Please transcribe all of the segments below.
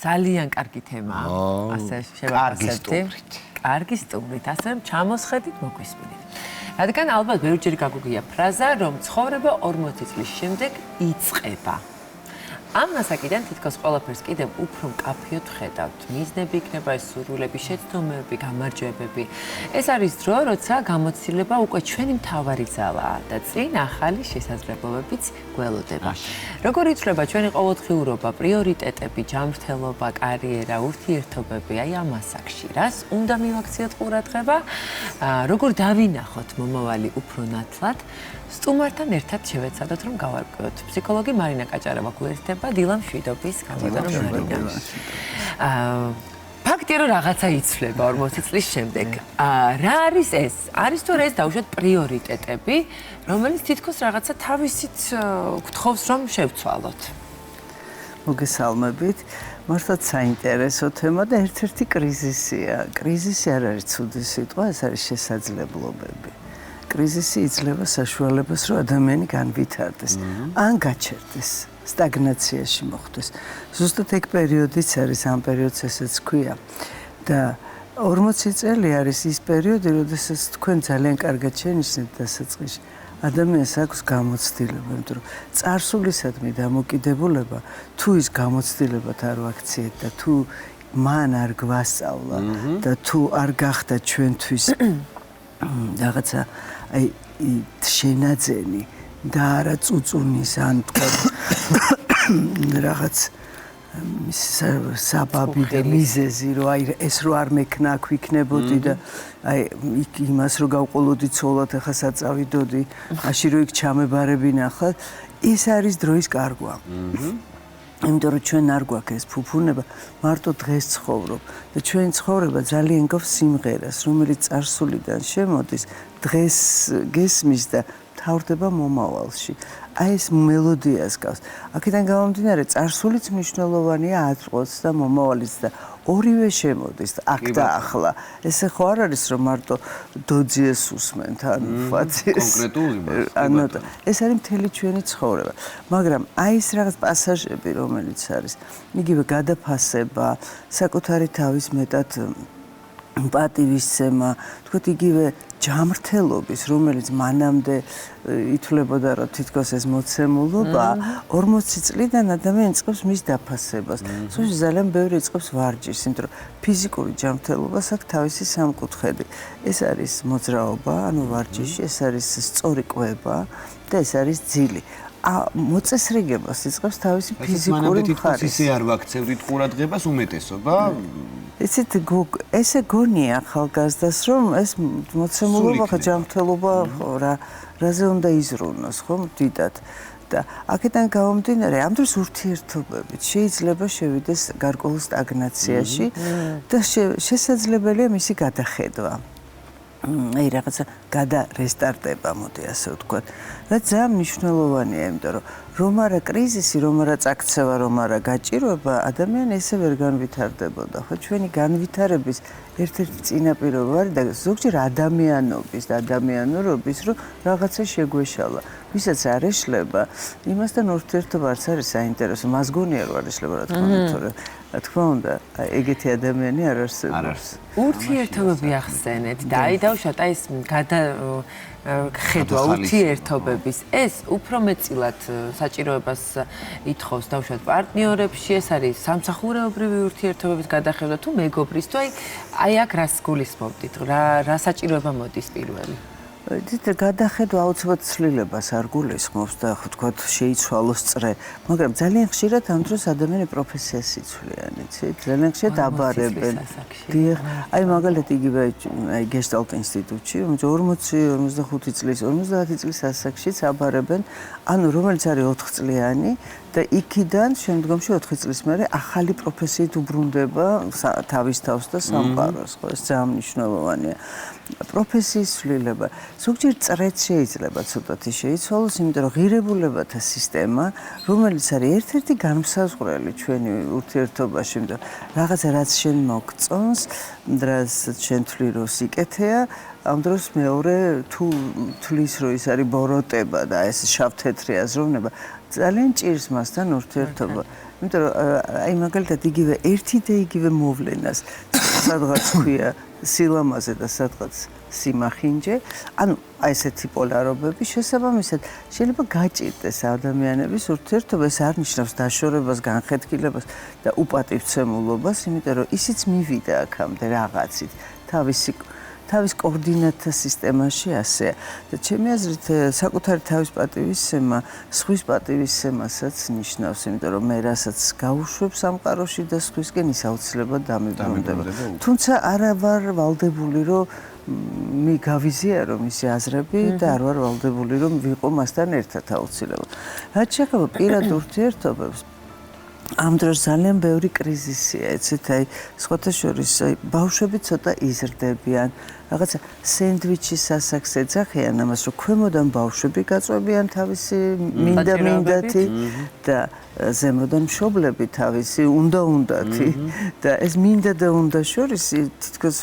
ძალიან კარგი თემაა. ასე შევაფასებთ. კარგი სტუმრით, ასე რომ ჩამოსხედით, მოგვისმინეთ. რადგან ალბათ ბევრჯერ გაგუგია ფრაზა, რომ ცხოვრება 40 წლის შემდეგ იწყება. ამ ასაკიდან თითქოს ყველაფერს კიდევ უფრო მკაფიოდ ხედავთ. მიზნები იქნება, ეს სურვილები, შეცდომები, გამარჯვებები. ეს არის დრო, როცა გამოცდილება უკვე ჩვენი მთავარი ძალაა და წინ ახალი შესაძლებლობებიც გველოდება. როგორ იცვლება ჩვენი ყოველდღიურობა, პრიორიტეტები, ჯანმრთელობა, კარიერა, ურთიერთობები აი ამ ასაკში? რას უნდა მივაქციოთ ყურადღება? როგორ დავინახოთ მომავალი უფრო ნათლად? სტუმართან ერთად შევეცადოთ, რომ გავარკვიოთ. ფსიქოლოგი მარინა კაჭარავა გვერდება დილა მშვიდობის გამოდარო მარინა. ფაქტია, რომ რაღაცა იცვლება 40 წლის შემდეგ. რა არის ეს? არის თუ რა ეს დავუშვათ პრიორიტეტები, რომელიც თითქოს რაღაცა თავისით გთხოვს, რომ შევცვალოთ. მოგესალმებით. მართლაც საინტერესო თემა და ერთ-ერთი კრიზისია. კრიზისი არ არის ცუდი სიტყვა, ეს არის შესაძლებლობები. კრიზისი იძლევა საშუალებას, რომ ადამიანი განვითარდეს, ან გაჩერდეს, სტაგნაციაში მოხვდეს. ზუსტად ეგ პერიოდიც არის, ამ პერიოდს ესეც ქვია. და 40 წელი არის ის პერიოდი, როდესაც თქვენ ძალიან კარგად შენიშნეთ დასაწყისში. ადამიანს აქვს გამოცდილება, იმიტომ რომ წარსულისადმი დამოკიდებულება, თუ ის გამოცდილებად არ ვაქციეთ და თუ მან არ გვასწავლა და თუ არ გახდა ჩვენთვის რაღაცა აი შენაძენი და არა წუწუნის ან თქვა რაღაც საბაბი და მიზეზი რომ აი ეს რო არ მექნა აქ ვიქნებოდი და აი იმას რო გავყოლოდი ცოლად ახლა საწავიდოდი მაშინ რო იქ ჩამებარები ნახოთ ეს არის დროის კარგვა იმიტომ რომ ჩვენ არ გვაქვს ეს ფუფუნება მარტო დღეს ცხოვრობ და ჩვენი ცხოვრება ძალიან გვაქვს სიმღერას რომელიც წარსულიდან შემოდის დღეს გესმის და თავდება მომავალში აი ეს მელოდიას გავს აქედან გამომდინარე წარსულიც მნიშვნელოვანია აწყვეტს და მომავალიც და ორივე შემოდის აქ და ახლა ესე ხო არ არის რომ მარტო დოძიეს უსმენთ ან ფაციეს ანუ ეს არის მთელი ჩვენი ცხოვრება მაგრამ აი ეს რაღაც პასაჟები რომელიც არის იგივე გადაფასება საკუთარი თავის მეტად პატივისცემა თქვათ იგივე ჯანმრთელობის რომელიც მანამდე ითვლებოდა რომ თითქოს ეს მოცემულობა 40 წლიდან ადამიანი იწყებს მის დაფასებას. სულ ძალიან ბევრი იწყებს ვარჯიშს, იმიტომ რომ ფიზიკური ჯანმრთელობას აქვს თავისი სამკუთხედი. ეს არის მოძრაობა, ანუ ვარჯიში, ეს არის სწორი კვება და ეს არის ძილი. მოწესრიგებას იწყებს თავისი ფიზიკური მხარე. ისე არ ვაქცევდით ყურადღებას უმეტესობა? ესეთ ესე გონია ახალგაზრდას რომ ეს მოცემულობა ხა ჯანმრთელობა რაზე უნდა იზრუნოს ხო დიდად და აქედან გამომდინარე ამ დროს ურთიერთობებით შეიძლება შევიდეს გარკვეულ სტაგნაციაში და შესაძლებელია მისი გადახედვა აი რაღაცა გადარესტარტება მოდი ასე ვთქვათ და ძალიან მნიშვნელოვანია იმიტომ რომ არა კრიზისი რომ არა წაქცევა რომ არა გაჭირვება ადამიანი ესე ვერ განვითარდებოდა ხო ჩვენი განვითარების ერთ-ერთი წინაპირობა არის და ზოგჯერ ადამიანობის და ადამიანურობის რომ რაღაცა შეგვეშალა ვისაც არ ეშლება იმასთან ურთიერთობა არც არის საინტერესო მას გონია რომ არ ეშლება რა თქმა უნდა თორე რა თქმა უნდა ეგეთი ადამიანი არ არსებობს ურთიერთობები ახსენეთ და აი დავუშვათ აი ეს ხედვა ურთიერთობების ეს უფრო მეტწილად საჭიროებას ითხოვს დავუშვათ პარტნიორებში ეს არის სამსახურეობრივი ურთიერთობების გადახედვა თუ მეგობრის თუ აი აქ რას გულისხმობთ რა საჭიროება მოდის პირველი დიახ გადახედვა აუცილებლად ცვლილებას არ გულისხმობს და ხო თქვა შეიცვალოს წრე მაგრამ ძალიან ხშირად ამ დროს ადამიანი პროფესიას იცვლიან იცით ძალიან ხშირად აბარებენ დიახ აი მაგალითად იგივე აი გეშტალტ ინსტიტუტში 40-45 წლის 50 წლის ასაკშიც აბარებენ ანუ რომელიც არის 4 წლიანი და იქიდან შემდგომში 4 წლის მერე ახალი პროფესიით უბრუნდება თავის თავს და სამყაროს ხო ეს ძალიან მნიშვნელოვანია პროფესიის ცვლილება ზოგჯერ წრეც შეიძლება ცოტათი შეიცვალოს იმიტომ რომ ღირებულებათა სისტემა რომელიც არის ერთ-ერთი განმსაზღვრელი ჩვენი ურთიერთობაში იმიტომ რაღაცა რაც შენ მოგწონს რასაც შენ თვლი რომ სიკეთეა ამ დროს მეორე თუ თვლის რომ ის არის ბოროტება და ეს შავ-თეთრი აზროვნება ძალიან ჭირს მასთან ურთიერთობა. იმიტომ რომ აი მაგალითად იგივე ერთი და იგივე მოვლენას სადღაც ქვია სილამაზე და სადღაც სიმახინჯე, ანუ აი ესეთი პოლარობები შესაბამისად შეიძლება გაჭირდეს ადამიანების ურთიერთობა, ეს არ ნიშნავს დაშორებას, განხეთქილებას და უპატივცემულობას, იმიტომ რომ ისიც მივიდა აქამდე რაღაცით, თავის კოორდინატთა სისტემაში ასეა. და ჩემი აზრით საკუთარი თავის პატივისცემა სხვის პატივისცემასაც ნიშნავს, იმიტომ რომ მე რასაც გაუშვებ სამყაროში და სხვისკენ ის აუცილებლად დამიბრუნდება. თუმცა არა ვარ ვალდებული, რომ გავიზიარო მისი აზრები და არ ვარ ვალდებული, რომ ვიყო მასთან ერთად აუცილებლად. რაც შეეხება პირად ურთიერთობებს, ამ დროს ძალიან ბევრი კრიზისია, ეცეთ აი სხვათა შორის ბავშვები ცოტა იზრდებიან, რაღაცა სენდვიჩის ასაკს ეძახიან ამას, რომ ქვემოდან ბავშვები გაწვევიან თავისი მინდა-მინდათი და ზემოდან მშობლები თავისი უნდა-უნდათი და ეს მინდა და უნდა შორის თითქოს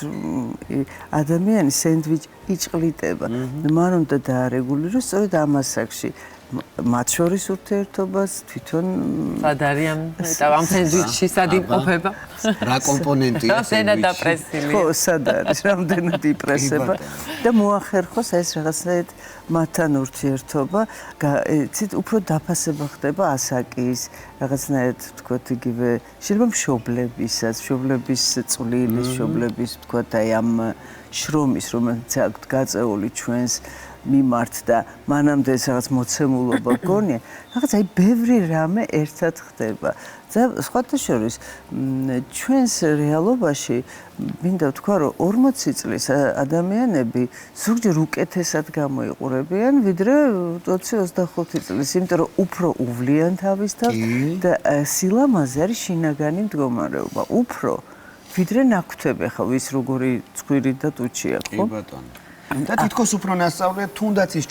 ადამიანი სენდვიჩ იჭყლიტება. მან უნდა დაარეგულიროს სწორედ ამ ასაკში მათ შორის ურთიერთობას თვითონ სად არიან ამ სენდვიჩში სად იმყოფება? რა კომპონენტია სენდვიჩში? ხო, სად არის, რამდენად იპრესება და მოახერხოს ეს რაღაცნაირად მათთან ურთიერთობა, იცით, უფრო დაფასება ხდება ასაკის, რაღაცნაირად ვთქვათ იგივე, შეიძლება მშობლებისაც, მშობლების წვლილის, მშობლების ვთქვათ აი ამ შრომის, რომელიც აქვთ გაწეული ჩვენს მიმართ და მანამდე ეს რაღაც მოცემულობა გონია, რაღაც აი ბევრი რამე ერთად ხდება. და სხვათა შორის ჩვენს რეალობაში მინდა ვთქვა, რომ 40 წლის ადამიანები ზოგჯერ უკეთესად გამოიყურებიან, ვიდრე 20-25 წლის, იმიტომ რომ უფრო უვლიან თავის თავს და სილამაზე არის შინაგანი მდგომარეობა, უფრო ვიდრე ნაქვთები, ხო, ვის როგორი ცხვირი და ტუჩია, ხო? კი ბატონო. და თითქოს უფრო ნასწავლია თუნდაც ის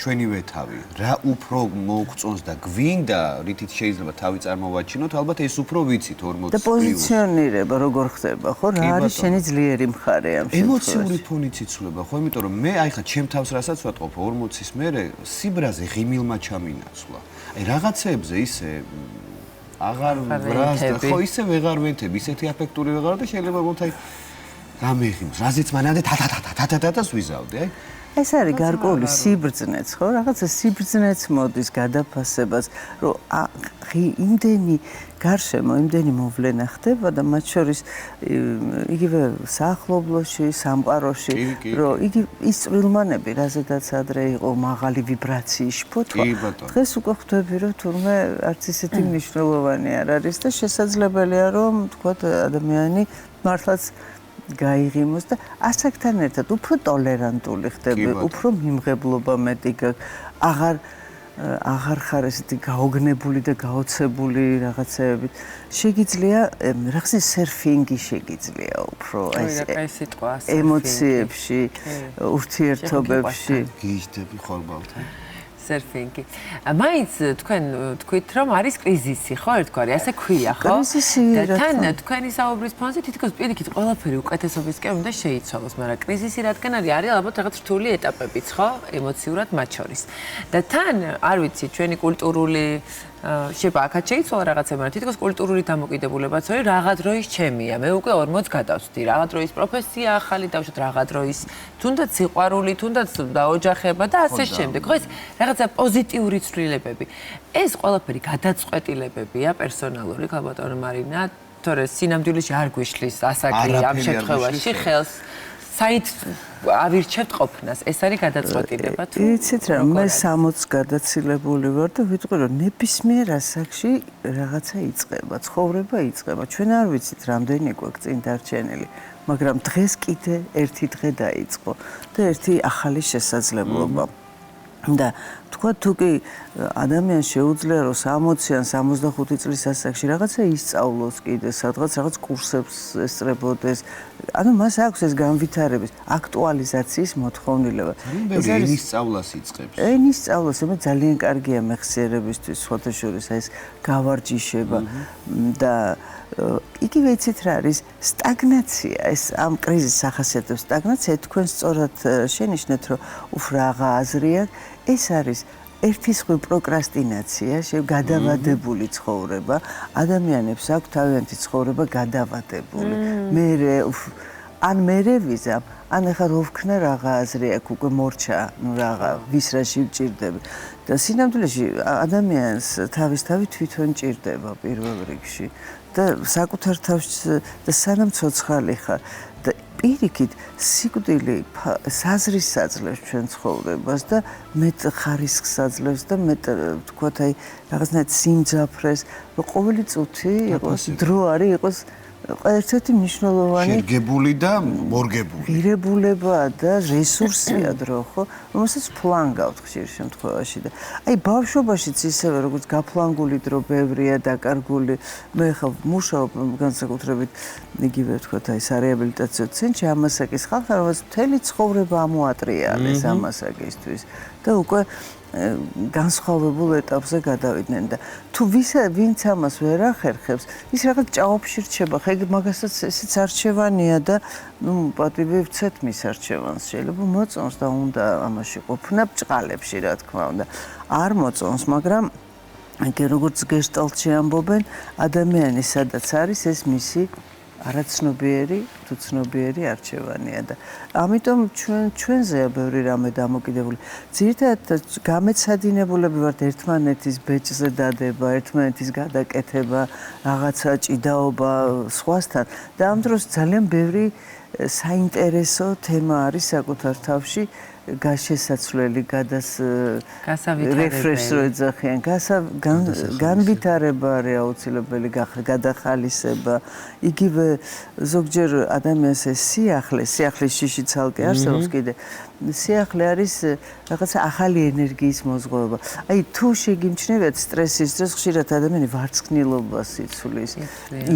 ჩვენივე თავი. რა უფრო მოგწონს და გვინდა, რითიც შეიძლება თავი წარმოვაჩინოთ, ალბათ ეს უფრო ვიცით 40 წლის. და პოზიციონირება როგორ ხდება, ხო? რა არის შენი ძლიერი მხარე ამ შემთხვევაში? ემოციური ფონით იცვლება, ხო? იმიტომ რომ მე აი ხა ჩემ თავს რასაც ვატყობ 40-ის მერე სიბრაზე ღიმილმა ჩამინაცვლა. აი რაღაცეებზე ისე აღარ ვრას და ხო ისე ვეღარ ვენთები, ისეთი აფექტური ვეღარ და შეიძლება მოთ აი გამეღიმოს, რაზეც მანამდე თათათათათათათათას ვიზავდი, აი. ეს არის გარკვეული სიბრძნეც, ხო? რაღაცა სიბრძნეც მოდის გადაფასებას, რომ იმდენი გარშემო, იმდენი მოვლენა ხდება და მათ შორის იგივე საახლობლოში, სამყაროში, რომ იგი ის წვრილმანები, რაზედაც ადრე იყო მაღალი ვიბრაციის შფოთვა, დღეს უკვე ხვდები, რომ თურმე არც ისეთი მნიშვნელოვანი არ არის და შესაძლებელია, რომ თქვათ ადამიანი მართლაც გაიღიმოს და ასაკთან ერთად უფრო ტოლერანტული ხდები, უფრო მიმღებლობა მეტი გაქვს, აღარ ხარ ესეთი გაოგნებული და გაოცებული რაღაცეებით. შეგიძლია რაღაცა სერფინგი შეგიძლია უფრო ეს ემოციებში, ურთიერთობებში. გიჟდები ხორბალთან. სერფინგი. მაინც თქვენ თქვით, რომ არის კრიზისი, ხო, ერთგვარი, ასე ქვია, ხო? და თან თქვენი საუბრის ფონზე თითქოს პირიქით ყველაფერი უკეთესობისკენ უნდა შეიცვალოს, მაგრამ კრიზისი რადგან არის ალბათ რაღაც რთული ეტაპებიც, ხო, ემოციურად მათ შორის. და თან, არ ვიცი, ჩვენი კულტურული შეიძლება აქაც შეიცვალა რაღაცა, მაგრამ თითქოს კულტურული დამოკიდებულებაც არის, რაღა დროის ჩემია. მე უკვე 40 გადავწდი, რაღა დროის პროფესია ახალი დავშოთ, რაღა დროის თუნდაც სიყვარული, თუნდაც დაოჯახება და ასე შემდეგ. ხო, ეს რაღაცა პოზიტიური ცვლილებები. ეს ყველაფერი გადაწყვეტილებებია პერსონალური, ქალბატონო მარინა, თორე სინამდვილეში არ გვიშლის ასაკი ამ შემთხვევაში ხელს საით ავირჩევთ ყოფნას. ეს არის გადაწყვეტილება თუ იცით რა, მე 60 გადაცილებული ვარ და ვიტყვი რომ ნებისმიერ ასაკში რაღაცა იწყება, ცხოვრება იწყება. ჩვენ არ ვიცით რამდენი გვაქვს წინ დარჩენილი, მაგრამ დღეს კიდე ერთი დღე დაიწყო და ერთი ახალი შესაძლებლობა. და თქვა თუ კი ადამიანს შეუძლია რომ 60-ან 65 წლის ასაკში რაღაცა ისწავლოს კიდე სადღაც რაღაც კურსებს ესწრებოდეს, ანუ მას აქვს ეს განვითარების აქტუალიზაციის მოთხოვნილება. ეს არის ენის სწავლას იწყებს. ენის სწავლას მე ძალიან კარგია მეხსიერებისთვის, სხვათა შორის ეს გავარჯიშება და იგივე იცით რა არის სტაგნაცია, ეს ამ კრიზისს ახასიათებს სტაგნაცია, თქვენ სწორად შენიშნეთ, რომ უფრაღა აზრია, ეს არის ერთი სხვი პროკრასტინაცია, გადავადებული ცხოვრება, ადამიანებს აქვს თავიანთი ცხოვრება გადავადებული. ან მერე ვიზამ, ან ახლა რო ვქნა რაღა აზრი აქვს, უკვე მორჩა, რაღა ვის რაში ვჭირდები. და სინამდვილეში ადამიანს თავისთავად თვითონ ჭირდება პირველ რიგში და საკუთარ თავს და სანამ ცოცხალი ხარ და პირიქით სიკვდილი საზრის აძლევს ჩვენ ცხოვრებას და მეტ ხარისხს აძლევს და მეტ თქვათ აი რაღაცნაირად სიმძაფრეს ყოველი წუთი იყოს დრო არის იყოს ერთ-ერთი მნიშვნელოვანი შეგებული და მორგებული ღირებულება და რესურსია დრო ხო რომელსაც ფლანგავთ ხშირ შემთხვევაში და აი ბავშვობაშიც ისევე როგორც გაფლანგული დრო ბევრია დაკარგული მე ხა მუშაობ განსაკუთრებით იგივე თქვათ აი სარეაბილიტაციო ცენტრში ამასაკის ხალხი რომელსაც მთელი ცხოვრება ამოატრიალეს ამასაკისთვის და უკვე განსხვავებულ ეტაპზე გადავიდნენ და თუ ვინც ამას ვერ ახერხებს ის რაღაც ჭაობში რჩება ხა მაგასაც ესეც არჩევანია და ნუ პატივი ვცეთ მის არჩევანს შეიძლება მოწონს და უნდა ამაში ყოფნა ბჭყალებში რა თქმა უნდა არ მოწონს მაგრამ აი როგორც გეშტალტში ამბობენ ადამიანი სადაც არის ეს მისი არაცნობიერი თუ ცნობიერი არჩევანია და ამიტომ ჩვენზეა ბევრი რამე დამოკიდებული. ძირითადად გამეცადინებულები ვართ ერთმანეთის ბეჭზე დადება, ერთმანეთის გადაკეთება, რაღაცა ჭიდაობა სხვასთან და ამ დროს ძალიან ბევრი საინტერესო თემა არის საკუთარ თავში გასასაცვლელი რეფრეშს რო ეძახიან განვითარება არის აუცილებელი გადახალისება იგივე ზოგჯერ ადამიანს ეს სიახლის შიში ცალკე არსებობს კიდე სიახლე არის რაღაცა ახალი ენერგიის მოზღუება აი თუ შეგიმჩნევათ სტრესის დროს ხშირად ადამიანი ვარცხნილობას იცვლის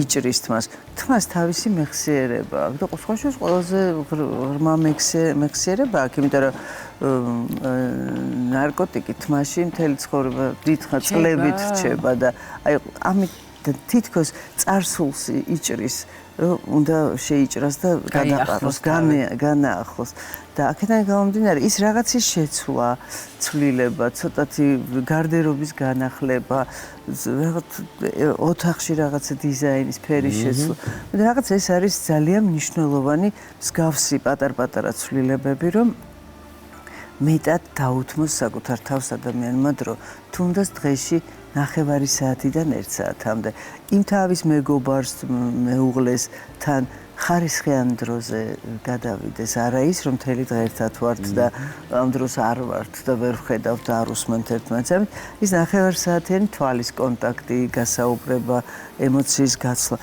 იჭრის თმას თავისი მეხსიერება აქვს და სხვაშორის ყველაზე ღრმა მეხსიერება აქვს იმიტომ რომ ნარკოტიკი თმაში მთელი ცხოვრება დიდხანს წლებით რჩება და აი ამით თითქოს წარსულს იჭრის უნდა შეიჭრას და გადაყაროს განაახლოს და აქედან გამომდინარე ის რაღაცის შეცვლა ცვლილება ცოტათი გარდერობის განახლება რაღაც ოთახში რაღაცა დიზაინის ფერის შეცვლა და რაღაც ეს არის ძალიან მნიშვნელოვანი მსგავსი პატარ-პატარა ცვლილებები რომ მეტად დაუთმოს საკუთარ თავს ადამიანმა დრო თუნდაც დღეში 9 საათიდან 1 საათამდე იმ თავის მეგობარს მეუღლეს თან ხარისხიან დროზე გადავიდეს არა ის რომ მთელი დღე ერთად ვართ და ამ დროს არ ვართ და ვერ ვხედავთ და არ უსმენთ ერთმანეთს ის 9 საათიანი თვალის კონტაქტი გასაუბრება ემოციის გაცვლა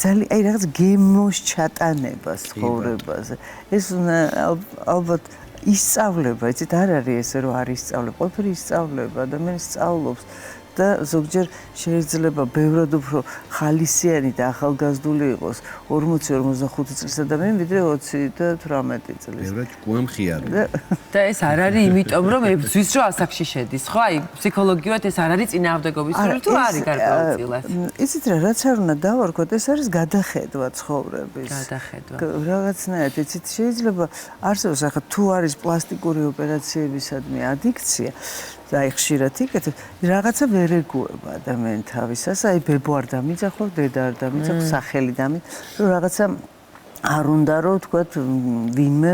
ძალიან აი რაღაც გემოს ჩატანება ცხოვრებაზე ეს ალბათ ისწავლება, იცით, არ არის ესე რომ არ ისწავლება, ყველაფერი ისწავლება, ადამიანი სწავლობს და ზოგჯერ შეიძლება ბევრად უფრო ხალისიანი და ახალგაზრდული იყოს 40-45 წლის ადამიანი, ვიდრე 20 და 18 წლის. ბევრად კვემხიარო. და ეს არ არის იმიტომ, რომ ებრძვის რომ ასაკში შედის, ხო? აი, ფსიქოლოგიურად ეს არ არის წინააღმდეგობის სული თუ არის გარკვეულწილად. იცით რა, რაც არ უნდა დავარქოთ, ეს არის გადახედვა ცხოვრების. გადახედვა. რაღაცნაირად, იცით, შეიძლება არსებობს ახლა თუ არის პლასტიკური ოპერაციებისადმი ადიქცია და აი ხშირად იკეთებ, რაღაცა ვერ ეგუება ადამიანი თავისას, აი ბებო არ დამიძახო, დედა არ დამიძახო, სახელი რომ რაღაცა არ უნდა რომ თქვათ ვინმე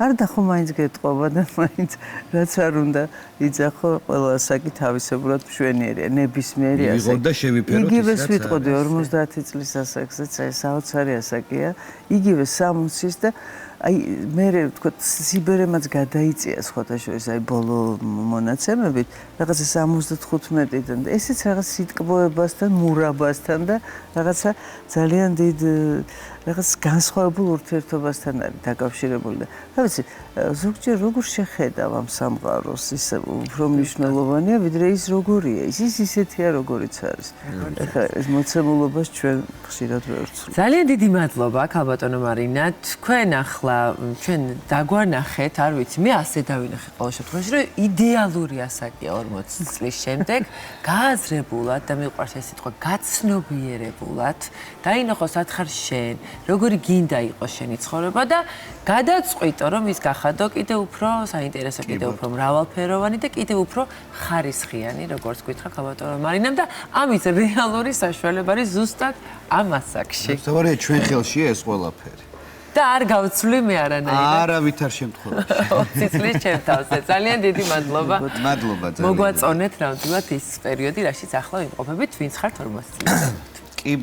არ დახო მაინც გეტყობა და მაინც რაც არ უნდა იძახო ყველა ასაკი თავისებურად მშვენიერია, ნებისმიერი ასაკი. ვიღოთ და შევიფეროთ იგივეს ვიტყოდი 50 წლის ასაკზეც, აი საოცარი ასაკია, იგივე 60-ის და აი მე ვთქვათ სიბერემაც გადაიწია სხვათაშორის აი ბოლო მონაცემებით რაღაცა 75-დან და ესეც რაღაც სიტკბოებასთან, მურაბასთან და რაღაცა ძალიან დიდ რაღაც განსხვავებულ ურთიერთობასთან არის დაკავშირებული და რა ვიცი ზოგჯერ როგორ შეხედავ ამ სამყაროს ის უფრო მნიშვნელოვანია ვიდრე ის როგორია ის ისეთია როგორიც არის ეხლა ეს მოცემულობას ჩვენ ხშირად ვერ ვცვლით ძალიან დიდი მადლობა ქალბატონო მარინა თქვენ ახლა ახლა ჩვენ დაგვანახეთ, არ ვიცი, მე ასე დავინახე ყოველ შემთხვევაში, რომ იდეალური ასაკია 40 წლის შემდეგ, გააზრებულად და მიყვარს ეს სიტყვა, გაცნობიერებულად, დაინახო სათხარ შენ, როგორი გინდა იყოს შენი ცხოვრება და გადაწყვიტო, რომ ის გახადო კიდევ უფრო საინტერესო, კიდევ უფრო მრავალფეროვანი და კიდევ უფრო ხარისხიანი, როგორც გითხრა ქალბატონო მარინამ და ამის რეალური საშუალება არის ზუსტად ამ ასაკში. სწორედ ჩვენ ხელშია ეს ყველაფერი. და არ გავცვლი მე არანაირად. არავითარ შემთხვევაში. 20 წლის ჩემ თავზე. ძალიან დიდი მადლობა. მადლობა ძალიან. მოგვაწონეთ ნამდვილად ის პერიოდი, რაშიც ახლა ვიმყოფებით, ვინც ხართ 40 წლის. კი